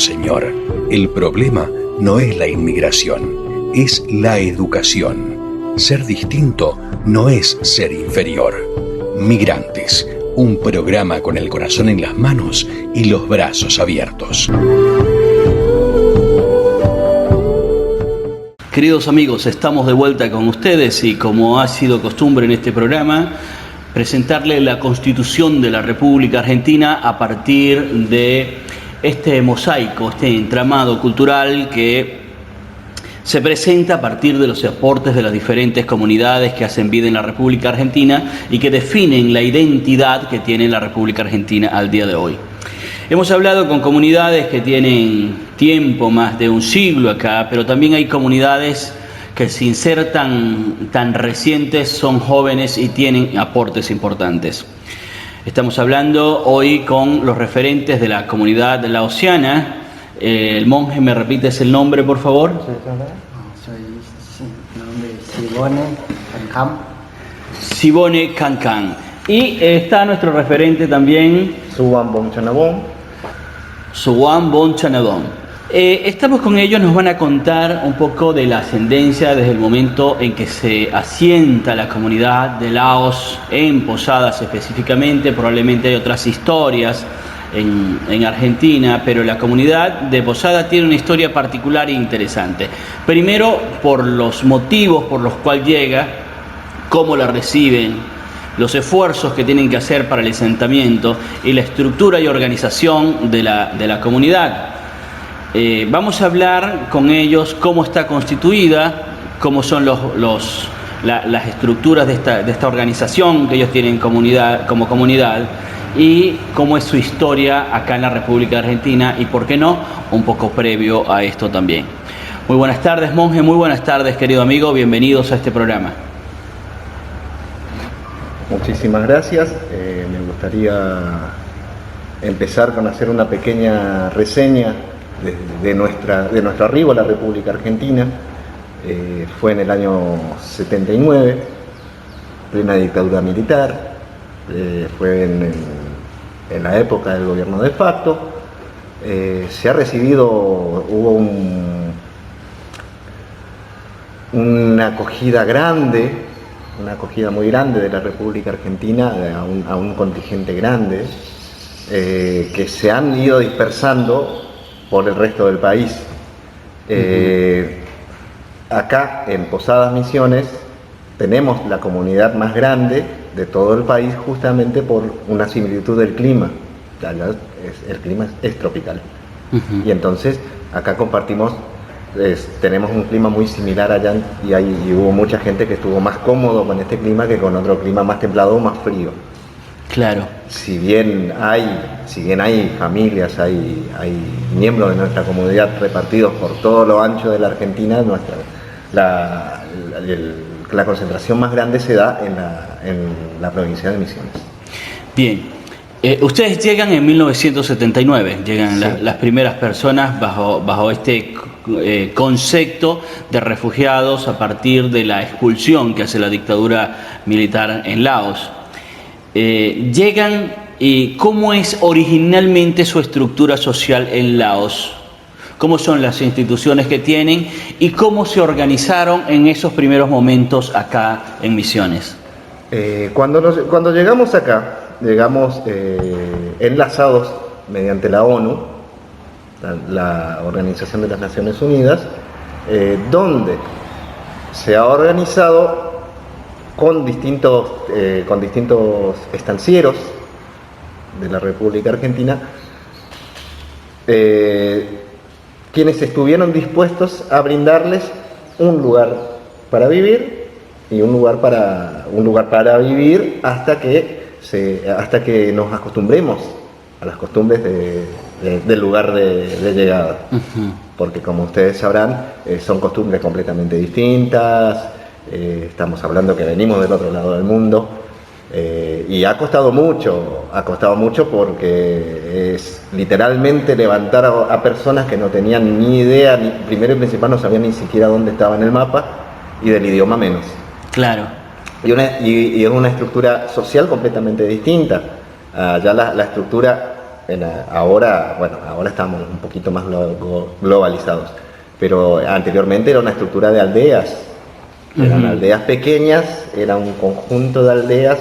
señor. El problema no es la inmigración, es la educación. Ser distinto no es ser inferior. Migrantes, un programa con el corazón en las manos y los brazos abiertos. Queridos amigos, estamos de vuelta con ustedes y como ha sido costumbre en este programa, presentarle la Constitución de la República Argentina a partir de este mosaico, este entramado cultural que se presenta a partir de los aportes de las diferentes comunidades que hacen vida en la República Argentina y que definen la identidad que tiene la República Argentina al día de hoy. Hemos hablado con comunidades que tienen tiempo, más de un siglo acá, pero también hay comunidades que sin ser tan recientes son jóvenes y tienen aportes importantes. Estamos hablando hoy con los referentes de la comunidad laosiana. El monje, ¿me repites el nombre, por favor? Soy Sibone Cancan. Sibone Cancan. Y está nuestro referente también, Suwan Bonchanabón. Suwan Bonchanabón. Estamos con ellos, nos van a contar un poco de la ascendencia desde el momento en que se asienta la comunidad de Laos en Posadas específicamente. Probablemente hay otras historias en Argentina, pero la comunidad de Posadas tiene una historia particular e interesante. Primero, por los motivos por los cuales llega, cómo la reciben, los esfuerzos que tienen que hacer para el asentamiento y la estructura y organización de la comunidad. Vamos a hablar con ellos cómo está constituida, cómo son las estructuras de esta organización que ellos tienen como comunidad y cómo es su historia acá en la República Argentina y, por qué no, un poco previo a esto también. Muy buenas tardes, monje, muy buenas tardes, querido amigo, bienvenidos a este programa. Muchísimas gracias. Me gustaría empezar con hacer una pequeña reseña de nuestro arribo a la República Argentina. Fue en el año 79, plena dictadura militar. Fue en la época del gobierno de facto. Se ha recibido, hubo una acogida grande, una acogida muy grande de la República Argentina a un contingente grande que se han ido dispersando por el resto del país. Acá en Posadas Misiones tenemos la comunidad más grande de todo el país justamente por una similitud del clima. El clima es tropical. Y entonces acá compartimos, tenemos un clima muy similar allá y hubo mucha gente que estuvo más cómodo con este clima que con otro clima más templado o más frío. Claro. Si bien hay familias, hay miembros de nuestra comunidad repartidos por todo lo ancho de la Argentina, la concentración más grande se da en la provincia de Misiones. Bien. Ustedes llegan en 1979, llegan sí. las primeras personas bajo este concepto de refugiados a partir de la expulsión que hace la dictadura militar en Laos. Llegan y ¿cómo es originalmente su estructura social en Laos? ¿Cómo son las instituciones que tienen y cómo se organizaron en esos primeros momentos acá en Misiones? Cuando llegamos acá, llegamos enlazados mediante la ONU, la Organización de las Naciones Unidas, donde se ha organizado con distintos estancieros de la República Argentina, quienes estuvieron dispuestos a brindarles un lugar para vivir y un lugar para vivir hasta que nos acostumbremos a las costumbres del lugar de llegada. Porque, como ustedes sabrán, son costumbres completamente distintas. Estamos hablando que venimos del otro lado del mundo y ha costado mucho porque es literalmente levantar a personas que no tenían ni idea, primero y principal no sabían ni siquiera dónde estaba en el mapa y del idioma menos. Claro. Y es una estructura social completamente distinta. Ya la estructura ahora, bueno, ahora estamos un poquito más globalizados, pero anteriormente era una estructura de aldeas. Eran aldeas pequeñas, era un conjunto de aldeas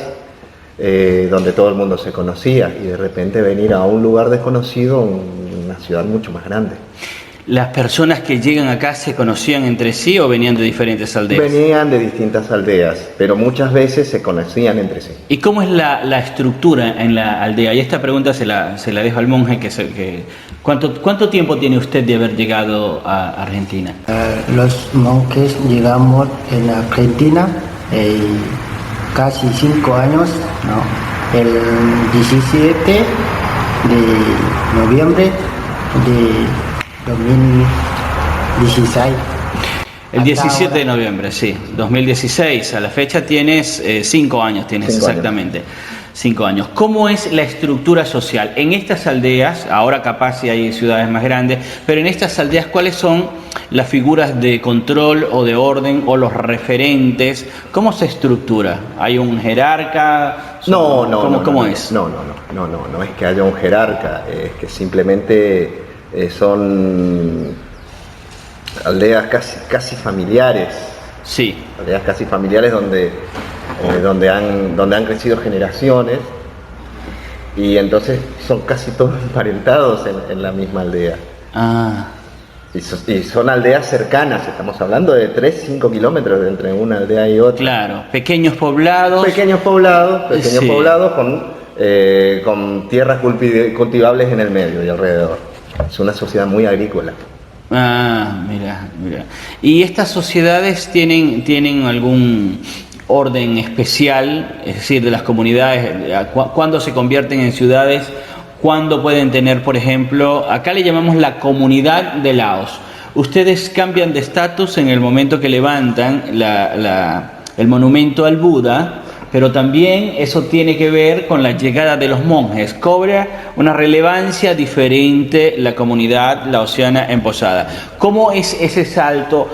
donde todo el mundo se conocía, y de repente venir a un lugar desconocido, una ciudad mucho más grande. ¿Las personas que llegan acá se conocían entre sí o venían de diferentes aldeas? Venían de distintas aldeas, pero muchas veces se conocían entre sí. ¿Y cómo es la estructura en la aldea? Y esta pregunta se la dejo al monje. ¿Cuánto tiempo tiene usted de haber llegado a Argentina? Los monjes llegamos en Argentina casi 5 años, ¿no? El 17 de noviembre de 2016. El 17 de noviembre, sí, 2016. A la fecha tienes 5 años, exactamente. 5 años. ¿Cómo es la estructura social? En estas aldeas, ahora capaz si hay ciudades más grandes, pero en estas aldeas, ¿cuáles son las figuras de control o de orden o los referentes? ¿Cómo se estructura? ¿Hay un jerarca? ¿Cómo es? No es que haya un jerarca, es que simplemente son aldeas casi familiares. Sí. Aldeas casi familiares donde han crecido generaciones, y entonces son casi todos emparentados en la misma aldea. Y son aldeas cercanas, estamos hablando de 3-5 kilómetros entre una aldea y otra. Claro, pequeños poblados. Pequeños poblados con tierras cultivables en el medio y alrededor. Es una sociedad muy agrícola. Mira. ¿Y estas sociedades tienen algún orden especial, es decir, de las comunidades? ¿Cuándo se convierten en ciudades? ¿Cuándo pueden tener, por ejemplo, acá le llamamos la comunidad de Laos? Ustedes cambian de estatus en el momento que levantan el monumento al Buda, pero también eso tiene que ver con la llegada de los monjes. Cobra una relevancia diferente la comunidad laosiana en Posada. ¿Cómo es ese salto?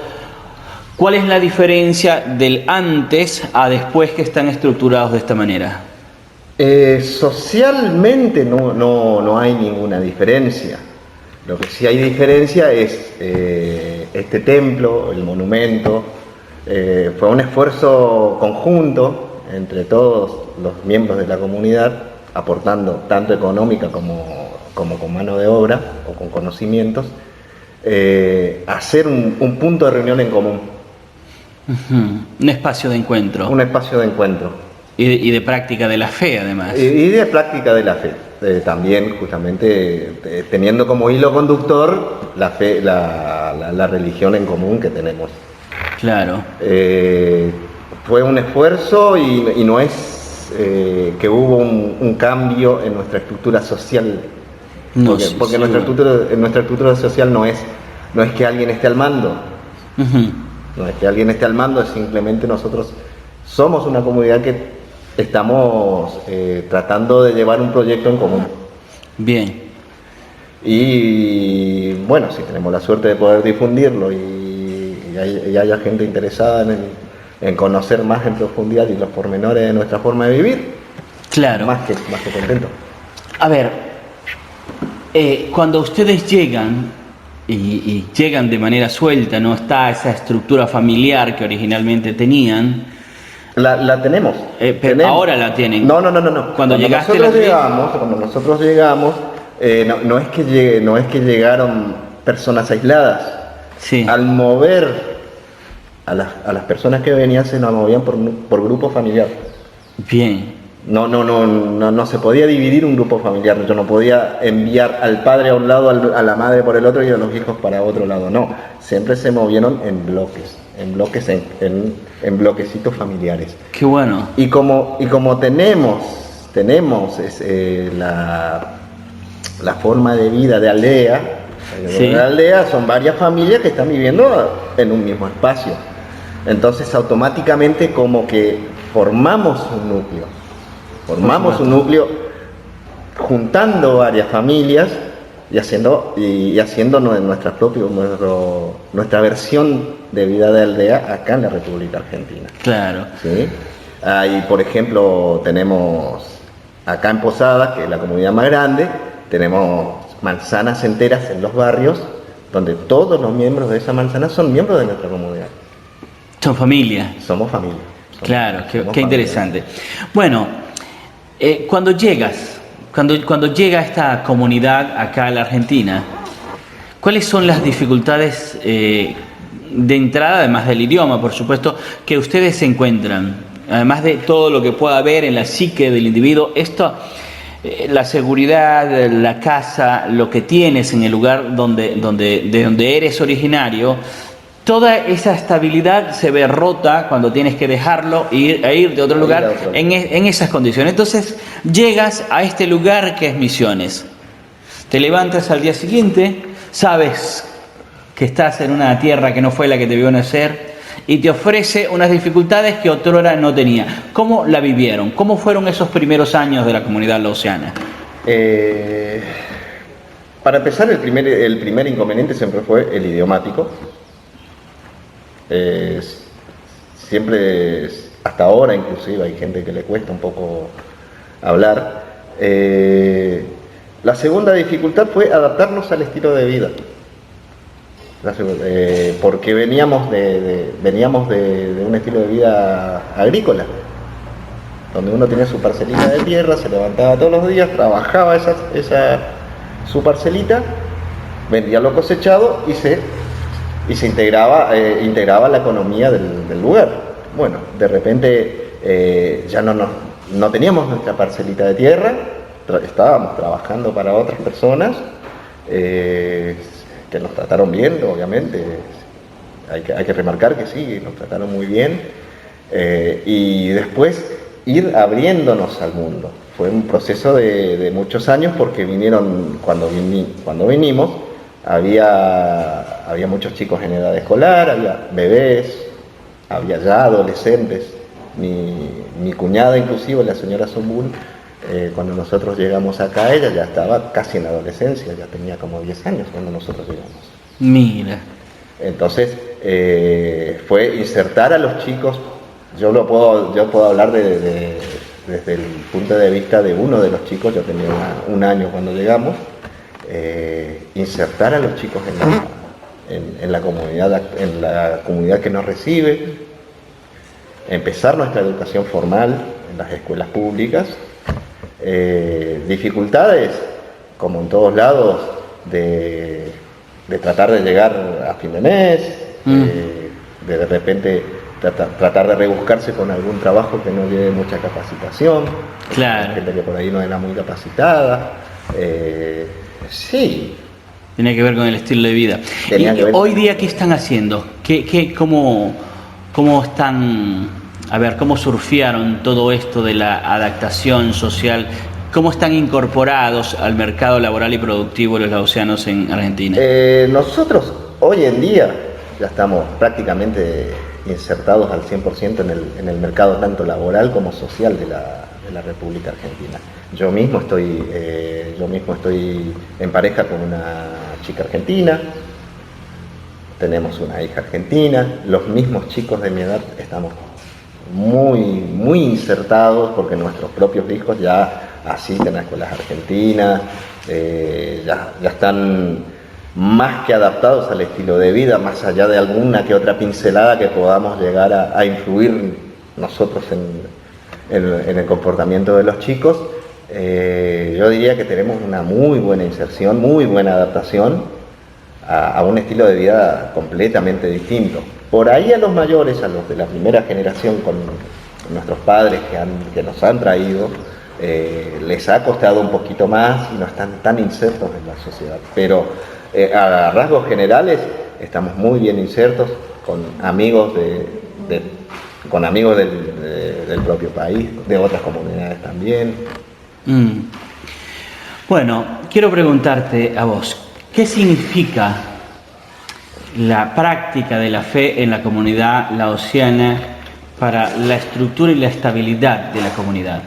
¿Cuál es la diferencia del antes a después que están estructurados de esta manera? Socialmente no hay ninguna diferencia. Lo que sí hay diferencia es este templo, el monumento. Fue un esfuerzo conjunto entre todos los miembros de la comunidad, aportando tanto económica como con mano de obra o con conocimientos, hacer un punto de reunión en común. Un espacio de encuentro. Un espacio de encuentro. Y de práctica de la fe, además. Y de práctica de la fe. También, justamente, teniendo como hilo conductor la fe, la religión en común que tenemos. Claro. Fue un esfuerzo y no es que hubo un cambio en nuestra estructura social. Porque nuestra estructura social no es que alguien esté al mando. No es que alguien esté al mando, es simplemente nosotros somos una comunidad que estamos tratando de llevar un proyecto en común. Bien. Y bueno, si tenemos la suerte de poder difundirlo y haya gente interesada en conocer más en profundidad y los pormenores de nuestra forma de vivir, claro, más que contento. A ver, cuando ustedes llegan y llegan de manera suelta, no está esa estructura familiar que originalmente tenían. La tenemos. Pero ahora la tienen. No. Cuando nosotros llegamos, no es que llegaron personas aisladas. Sí. Al mover a las personas que venían, se nos movían por grupo familiar. Bien. No se podía dividir un grupo familiar. Yo no podía enviar al padre a un lado, a la madre por el otro y a los hijos para otro lado. No, siempre se movieron en bloques, en bloquecitos familiares. Qué bueno. Y como tenemos la forma de vida de aldea. Sí. En la aldea son varias familias que están viviendo en un mismo espacio. Entonces automáticamente como que formamos un núcleo juntando varias familias y haciendo nuestra versión de vida de aldea acá en la República Argentina. Claro. ¿Sí? Ahí, por ejemplo, tenemos acá en Posadas, que es la comunidad más grande, tenemos manzanas enteras en los barrios, donde todos los miembros de esa manzana son miembros de nuestra comunidad. Son familia. Somos familia. Claro, qué Somos interesante. Bueno, cuando llega esta comunidad acá a la Argentina, ¿cuáles son las dificultades de entrada, además del idioma, por supuesto, que ustedes encuentran? Además de todo lo que pueda haber en la psique del individuo, la seguridad, la casa, lo que tienes en el lugar de donde eres originario, toda esa estabilidad se ve rota cuando tienes que dejarlo e ir de otro lugar en esas condiciones. Entonces llegas a este lugar que es Misiones, te levantas al día siguiente, sabes que estás en una tierra que no fue la que te vio nacer y te ofrece unas dificultades que otrora no tenía. ¿Cómo la vivieron? ¿Cómo fueron esos primeros años de la comunidad laosiana? Para empezar, el primer inconveniente siempre fue el idiomático. Siempre, hasta ahora inclusive, hay gente que le cuesta un poco hablar. La segunda dificultad fue adaptarnos al estilo de vida. Porque veníamos de un estilo de vida agrícola, donde uno tenía su parcelita de tierra, se levantaba todos los días, trabajaba su parcelita, vendía lo cosechado y se integraba la economía del lugar. Bueno, de repente ya no teníamos nuestra parcelita de tierra, estábamos trabajando para otras personas, que nos trataron bien, obviamente, hay que remarcar que sí, nos trataron muy bien, y después ir abriéndonos al mundo. Fue un proceso de muchos años, porque cuando vinimos, había muchos chicos en edad escolar, había bebés, había ya adolescentes. Mi cuñada, inclusive, la señora Sombul, cuando nosotros llegamos acá, ella ya estaba casi en la adolescencia, ya tenía como 10 años cuando nosotros llegamos. Mira. Entonces, fue insertar a los chicos. Yo puedo hablar desde el punto de vista de uno de los chicos. Yo tenía un año cuando llegamos. Insertar a los chicos en la comunidad que nos recibe, empezar nuestra educación formal en las escuelas públicas. Dificultades, como en todos lados, de tratar de llegar a fin de mes, de repente tratar de rebuscarse con algún trabajo que no lleve mucha capacitación. Claro. Gente que por ahí no era muy capacitada. Sí. Tenía que ver con el estilo de vida. ¿Y hoy día qué están haciendo? ¿Cómo están? A ver, ¿cómo surfearon todo esto de la adaptación social? ¿Cómo están incorporados al mercado laboral y productivo los laosianos en Argentina? Nosotros hoy en día ya estamos prácticamente insertados al 100% en el mercado tanto laboral como social de la República Argentina. Yo mismo estoy en pareja con una chica argentina, tenemos una hija argentina, los mismos chicos de mi edad estamos muy, muy insertados, porque nuestros propios hijos ya asisten a escuelas argentinas, ya están más que adaptados al estilo de vida, más allá de alguna que otra pincelada que podamos llegar a influir nosotros en el comportamiento de los chicos. Yo diría que tenemos una muy buena inserción, muy buena adaptación a un estilo de vida completamente distinto. Por ahí a los mayores, a los de la primera generación, con nuestros padres que nos han traído, les ha costado un poquito más y no están tan insertos en la sociedad. Pero a rasgos generales estamos muy bien insertos, con amigos del propio país, de otras comunidades también. Bueno, quiero preguntarte a vos, ¿qué significa la práctica de la fe en la comunidad laosiana para la estructura y la estabilidad de la comunidad?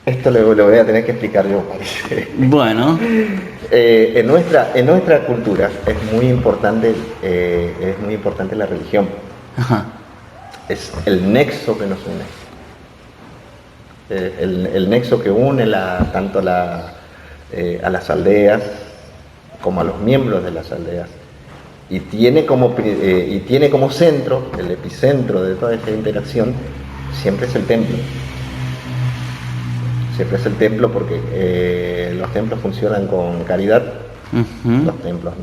Esto lo voy a tener que explicar yo, parece. Bueno. En nuestra cultura es muy importante la religión. Ajá. Es el nexo que nos une. el nexo que une tanto a las aldeas como a los miembros de las aldeas. Y tiene como centro, el epicentro de toda esta interacción, siempre es el templo. Siempre es el templo porque los templos funcionan con caridad. Los templos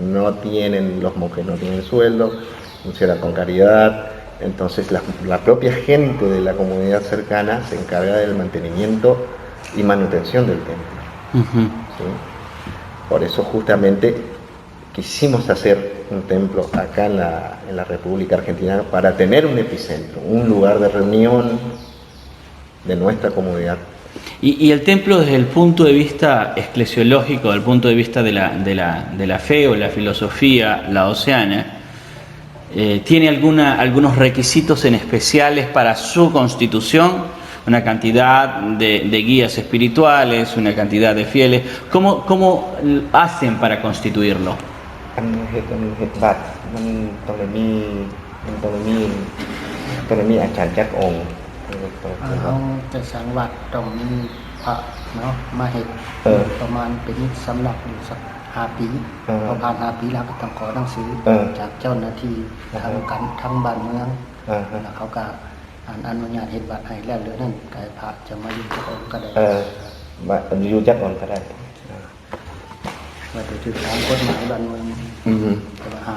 los monjes no tienen sueldo, funcionan con caridad. Entonces la propia gente de la comunidad cercana se encarga del mantenimiento y manutención del templo. ¿Sí? Por eso justamente quisimos hacer un templo acá en la República Argentina para tener un epicentro, un lugar de reunión de nuestra comunidad. Y el templo desde el punto de vista eclesiológico, desde el punto de vista de la fe o la filosofía laosiana, ¿tiene algunos requisitos en especiales para su constitución? Una cantidad de guías espirituales, una cantidad de fieles. ¿Cómo hacen para constituirlo?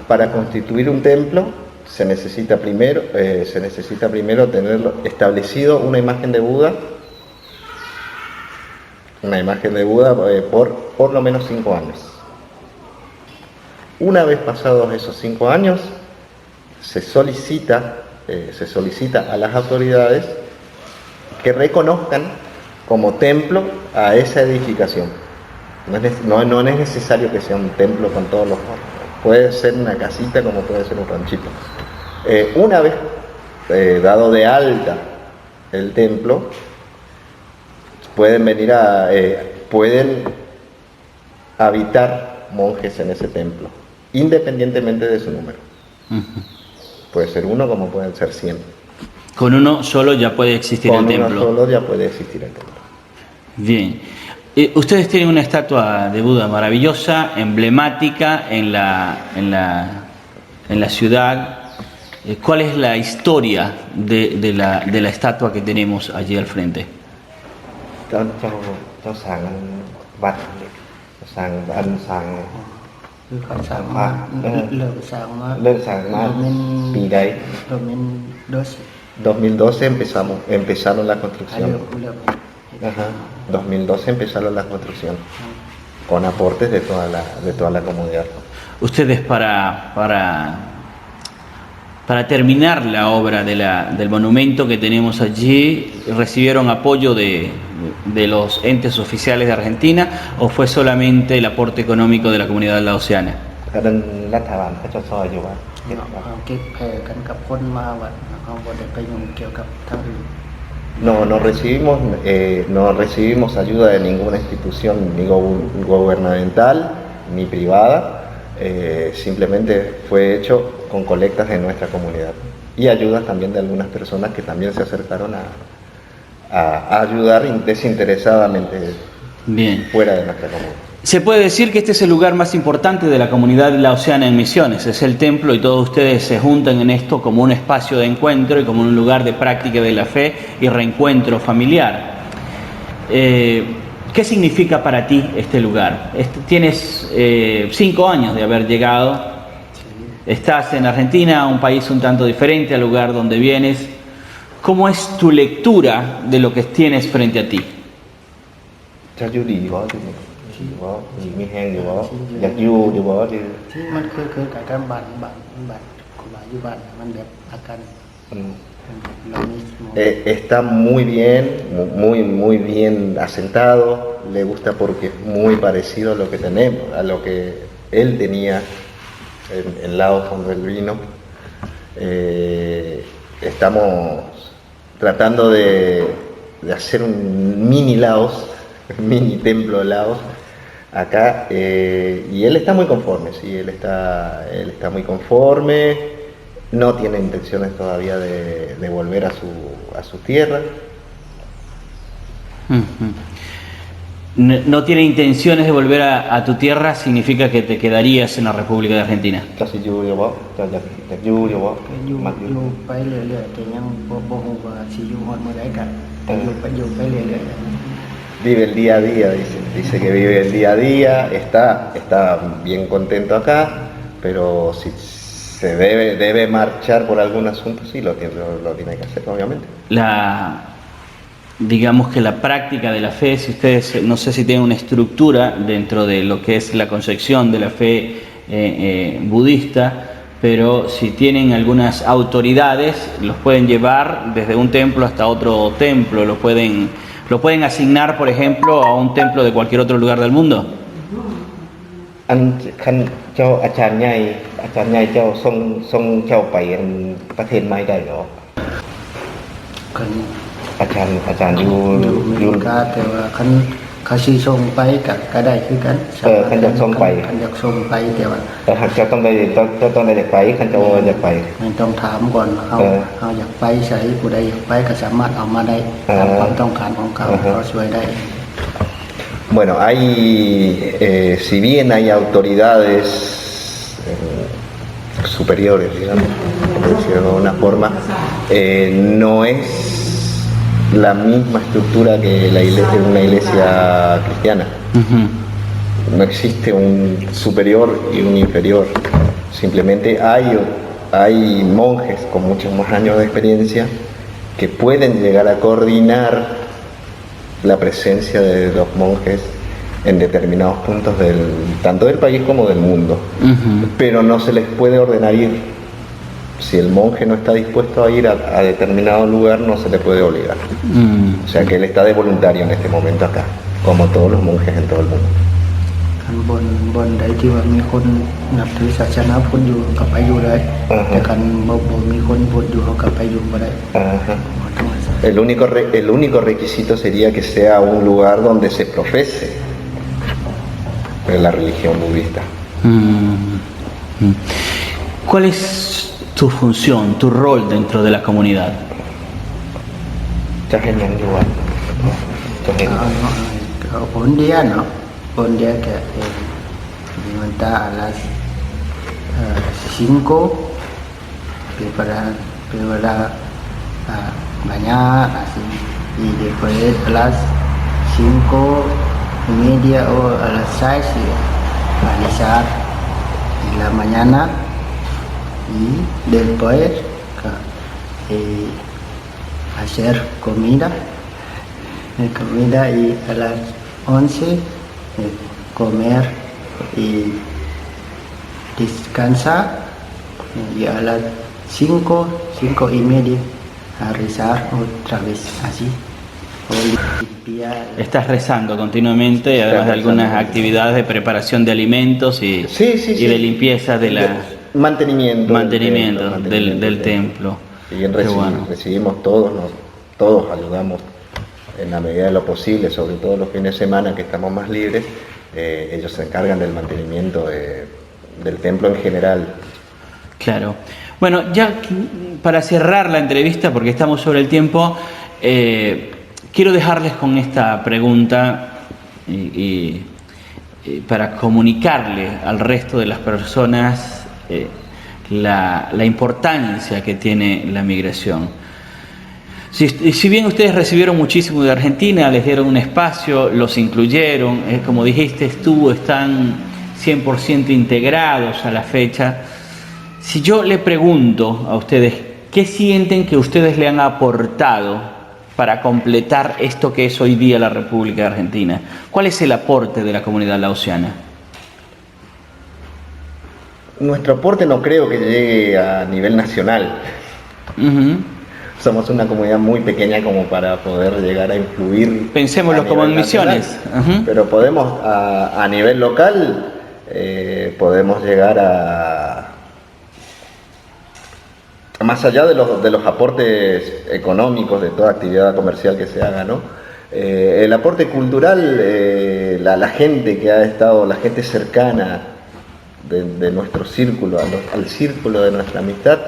Para constituir un templo se necesita primero tener establecido una imagen de Buda por lo menos 5 años. Una vez pasados esos 5 años, se solicita a las autoridades que reconozcan como templo a esa edificación. No es necesario que sea un templo con todos los... Puede ser una casita como puede ser un ranchito. Una vez dado de alta el templo, pueden habitar monjes en ese templo, independientemente de su número. Puede ser 1 como pueden ser 100. Con uno solo ya puede existir el templo. Con uno solo ya puede existir el templo. Bien. Ustedes tienen una estatua de Buda maravillosa, emblemática en la ciudad. ¿Cuál es la historia de la estatua que tenemos allí al frente? Pirai. 2012 empezaron la construcción. 2012 empezaron la construcción con aportes de toda la comunidad. Ustedes para terminar la obra del monumento que tenemos allí, ¿recibieron apoyo de los entes oficiales de Argentina o fue solamente el aporte económico de la comunidad laosiana? No recibimos ayuda de ninguna institución, ni gubernamental ni privada. Simplemente fue hecho con colectas de nuestra comunidad y ayudas también de algunas personas que también se acercaron a ayudar desinteresadamente. Bien. Fuera de nuestra comunidad. Se puede decir que este es el lugar más importante de la comunidad laosiana en Misiones, es el templo y todos ustedes se juntan en esto como un espacio de encuentro y como un lugar de práctica de la fe y reencuentro familiar. ¿Qué significa para ti este lugar? Tienes 5 años de haber llegado, estás en Argentina, un país un tanto diferente al lugar donde vienes. ¿Cómo es tu lectura de lo que tienes frente a ti? Está muy bien asentado, le gusta porque es muy parecido a lo que tenemos, a lo que él tenía en Laos cuando él vino. Estamos tratando de hacer un mini Laos, un mini templo Laos acá, y él está muy conforme, sí, él está muy conforme, no tiene intenciones todavía de volver a su tierra. Ujú. No tiene intenciones de volver a tu tierra, significa que te quedarías en la República de Argentina. จะสิอยู่อยู่บ่จะอยากอยู่อยู่บ่ อยู่ มักอยู่ อยู่ไปเรื่อยๆแต่ยังบ่ฮู้ว่าสิอยู่ฮอดมื้อใดกันแต่อยู่ไปเรื่อยๆ Vive el día a día, dice que vive el día a día, está bien contento acá, pero si se debe marchar por algún asunto, sí, lo tiene que hacer, obviamente. Digamos que la práctica de la fe, si ustedes, no sé si tienen una estructura dentro de lo que es la concepción de la fe budista, pero si tienen algunas autoridades, los pueden llevar desde un templo hasta otro templo, lo pueden asignar, por ejemplo, a un templo de cualquier otro lugar del mundo. อันคันเจ้าอาจารย์ใหญ่เจ้าส่งเจ้าไปประเทศใหม่ได้เหรอ คัน อาจารย์อยู่ อเมริกาแต่ว่าคันเขาสิส่งไปก็ได้คือกัน คันอยากส่งไป คันอยากส่งไปแต่ว่า แต่หากเจ้าต้องได้ไปคันเจ้าอยากไป มันต้องถามก่อนเฮาอยากไปไสผู้ใดอยากไปก็สามารถเอามาได้ตามความต้องการของเขาเขาช่วยได้ Bueno, si bien hay autoridades superiores, digamos, por decirlo de alguna forma, no es la misma estructura que una iglesia cristiana. No existe un superior y un inferior. Simplemente hay monjes con muchos más años de experiencia que pueden llegar a coordinar la presencia de los monjes en determinados puntos tanto del país como del mundo. Pero no se les puede ordenar ir. Si el monje no está dispuesto a ir a determinado lugar, no se le puede obligar. O sea que él está de voluntario en este momento acá, como todos los monjes en todo el mundo. คันบนใดที่ว่ามีคนนับถือศาสนาพุทธอยู่ก็ไปอยู่ได้แต่คันบ่มีคนพุทธอยู่เขาก็ไปอยู่บ่ได้ Ajá. El único requisito sería que sea un lugar donde se profese la religión budista. ¿Cuál es tu función, tu rol dentro de la comunidad? จะเห็นยังอยู่อ่ะจะเห็น Un día no, un día que levantar a las 5, preparar bañar así, y después a las 5:30 o a las 6 realizar en la mañana y después hacer comida y a las 11 comer y descansar y a las 5:30 a rezar otra vez así. Estás rezando continuamente, además de algunas actividades de preparación de alimentos y de limpieza de la mantenimiento del templo. Y recibimos todos ayudamos en la medida de lo posible, sobre todo los fines de semana que estamos más libres, ellos se encargan del mantenimiento del templo en general. Claro. Bueno, ya para cerrar la entrevista, porque estamos sobre el tiempo, quiero dejarles con esta pregunta y para comunicarle al resto de las personas la importancia que tiene la migración. Si bien ustedes recibieron muchísimo de Argentina, les dieron un espacio, los incluyeron, como dijiste, están 100% integrados a la fecha. Si yo le pregunto a ustedes, ¿qué sienten que ustedes le han aportado para completar esto que es hoy día la República de Argentina? ¿Cuál es el aporte de la comunidad laosiana? Nuestro aporte no creo que llegue a nivel nacional. Somos una comunidad muy pequeña como para poder llegar a influir. Pensémoslo como en Misiones. Pero podemos, a nivel local, podemos llegar a más allá de los aportes económicos de toda actividad comercial que se haga, ¿no? El aporte cultural, la gente que ha estado, la gente cercana de nuestro círculo, al círculo de nuestra amistad,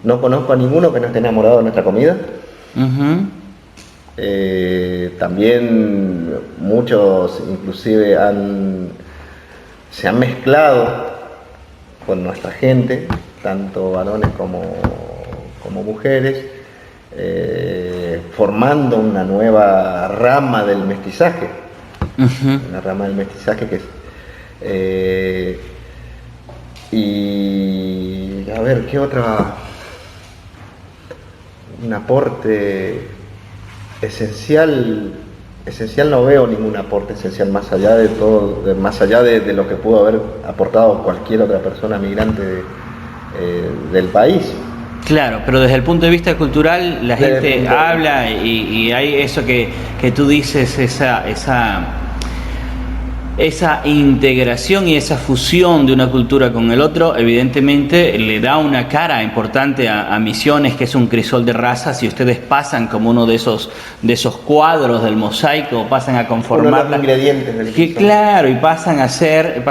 no conozco a ninguno que no esté enamorado de nuestra comida. También muchos inclusive se han mezclado con nuestra gente, tanto varones como mujeres, formando una nueva rama del mestizaje. Una rama del mestizaje que es... y a ver, ¿qué otra? Un aporte esencial no veo ningún aporte esencial más allá de todo, más allá de lo que pudo haber aportado cualquier otra persona migrante del país. Claro, pero desde el punto de vista cultural la gente habla y hay eso que tú dices, esa integración y esa fusión de una cultura con el otro, evidentemente le da una cara importante a Misiones, que es un crisol de razas, y ustedes pasan como uno de esos cuadros del mosaico, pasan a conformar los ingredientes del que, claro, y pasan a ser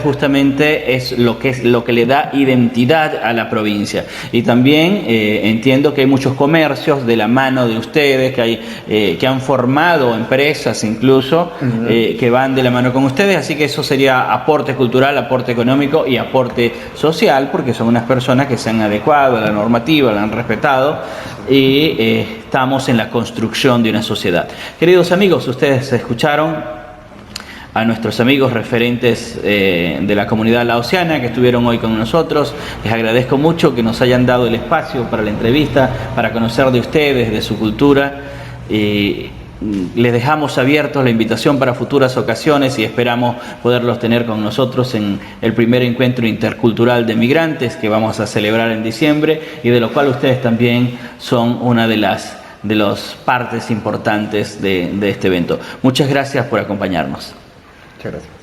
justamente es lo que le da identidad a la provincia. Y también entiendo que hay muchos comercios de la mano de ustedes, que han formado empresas incluso, que van de la mano con ustedes, así que eso sería aporte cultural, aporte económico y aporte social, porque son unas personas que se han adecuado a la normativa, la han respetado, y estamos en la construcción de una sociedad. Queridos amigos, ustedes escucharon a nuestros amigos referentes de la comunidad laosiana que estuvieron hoy con nosotros. Les agradezco mucho que nos hayan dado el espacio para la entrevista, para conocer de ustedes, de su cultura. Les dejamos abiertos la invitación para futuras ocasiones y esperamos poderlos tener con nosotros en el primer encuentro intercultural de migrantes que vamos a celebrar en diciembre, y de lo cual ustedes también son una de las partes importantes de este evento. Muchas gracias por acompañarnos. Muchas gracias.